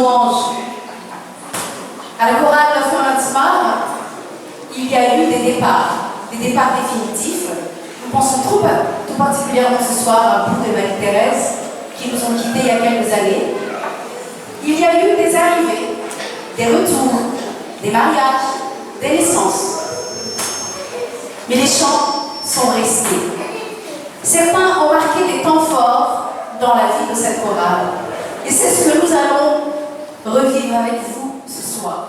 louanges. À la chorale La Femme, il y a eu des départs définitifs. Nous pensons tout particulièrement ce soir à bout de Marie-Thérèse, qui nous ont quittés il y a quelques années. Il y a eu des arrivées, des retours, des mariages, des naissances. Mais les chants sont restés. Certains ont marqué des temps forts dans la vie de cette chorale. Et c'est ce que nous allons revivre avec vous ce soir.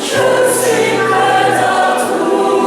Je suis prête à tout.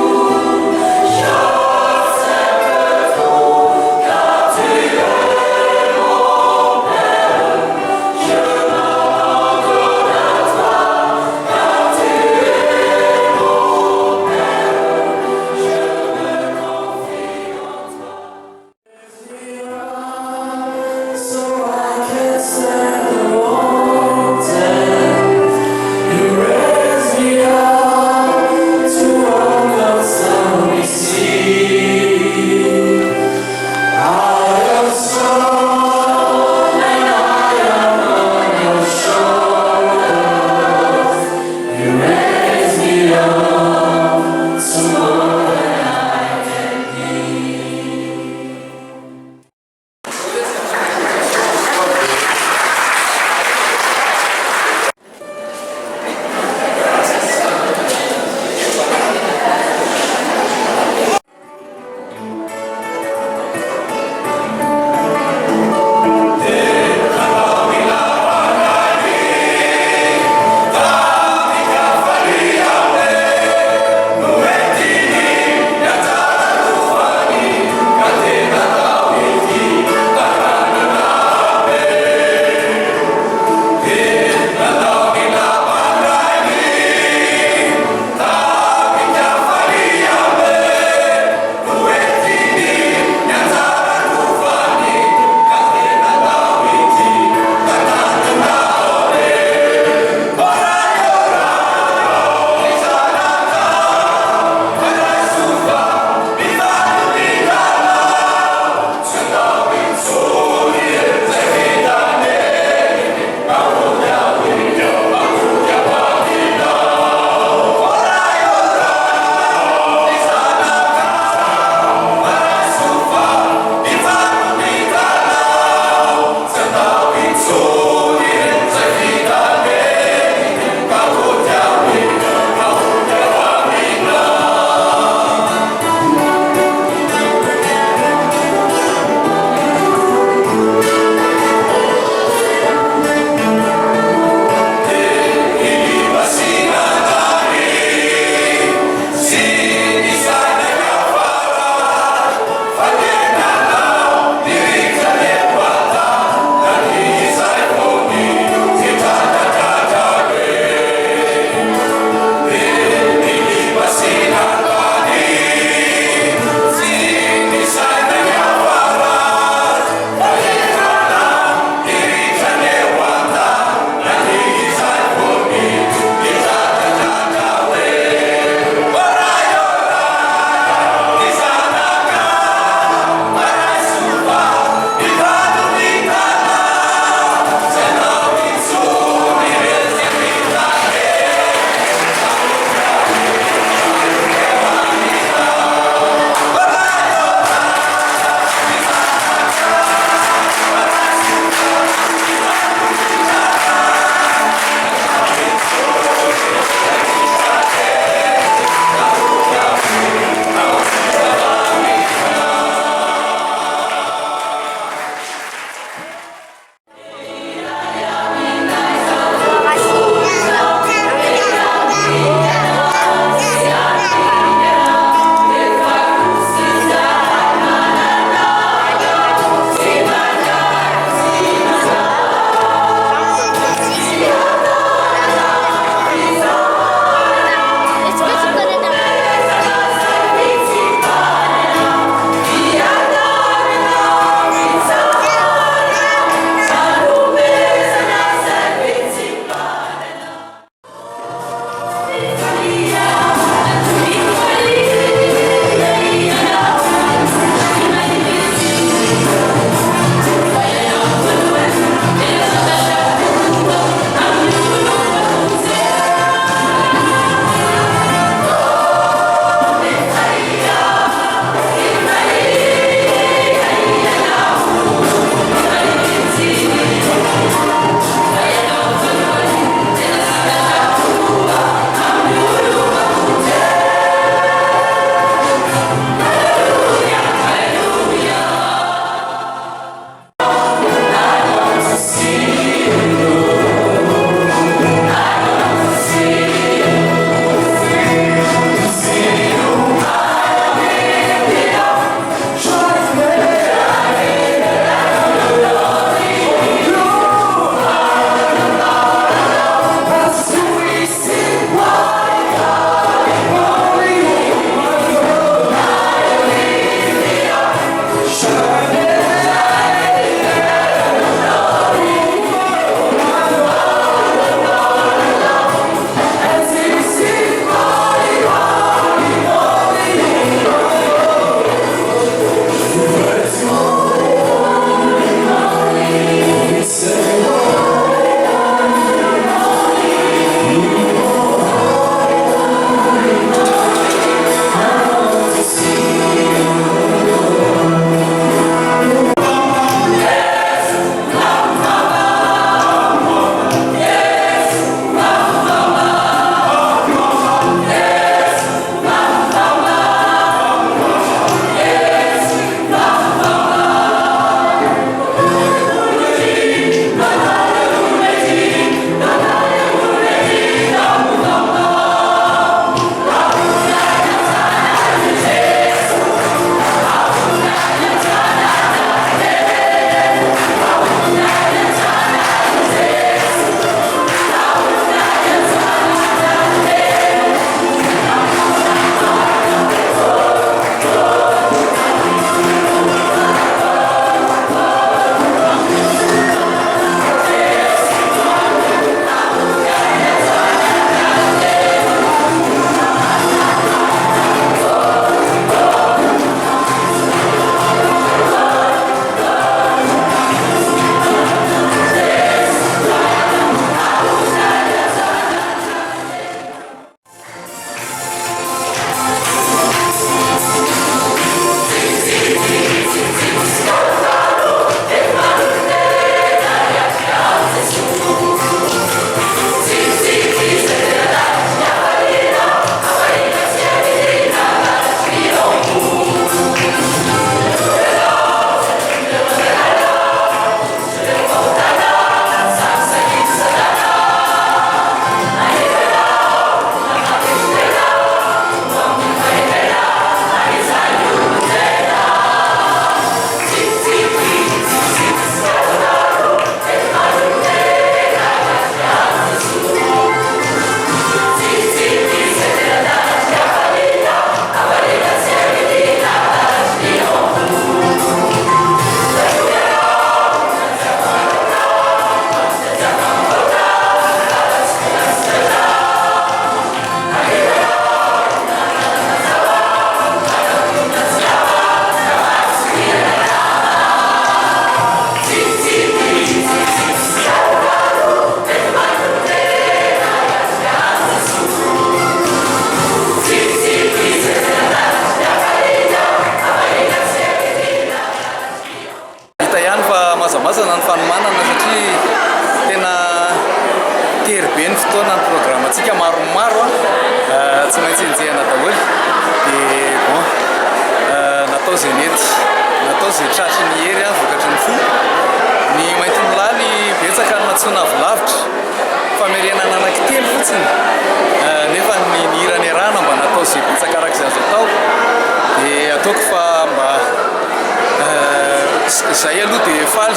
izay aloha dia faly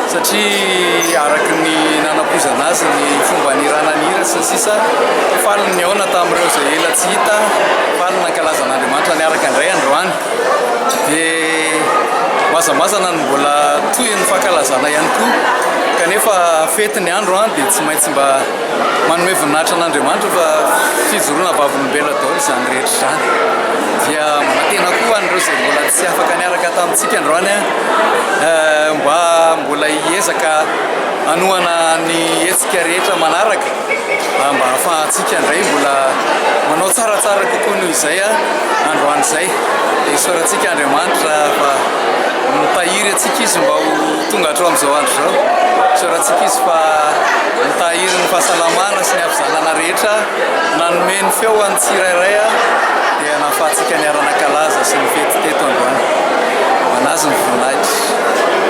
satria araky ny nanapozana azy ny fomba niranan'ira sy sisa faly ny aona tamin'ireo izay ela tsy hita faly nankalazan'Andriamanitra niaraka indray androany dia mazamazana ny mbola toy ny fankalazana ihany koa kanefa fety ny andro dia tsy maintsy mba manome voninahitra an'Andriamanitra fa fijoroana vavolombelona daholo izany rehetra izany dia manatena koa an'ireo izay mbola tsy afaka niaraka tamintsika androany mbola hiezaka hanohana ny hetsika rehetra manaraka mba ahafahantsika indray mbola manao tsaratsara kokoa noho izay androany izay dia isorantsika Andriamanitra fa mitahiry atsika izy mba ho tonga hatreo amin'izao andro izao isorantsika izy fa mitahiry ny fahasalamana sy ny havizanana rehetra nanome ny feo an'ny tsirairay dia nahafahantsika niarana kalaza sy ny fety teto androany manazy ny voninahitra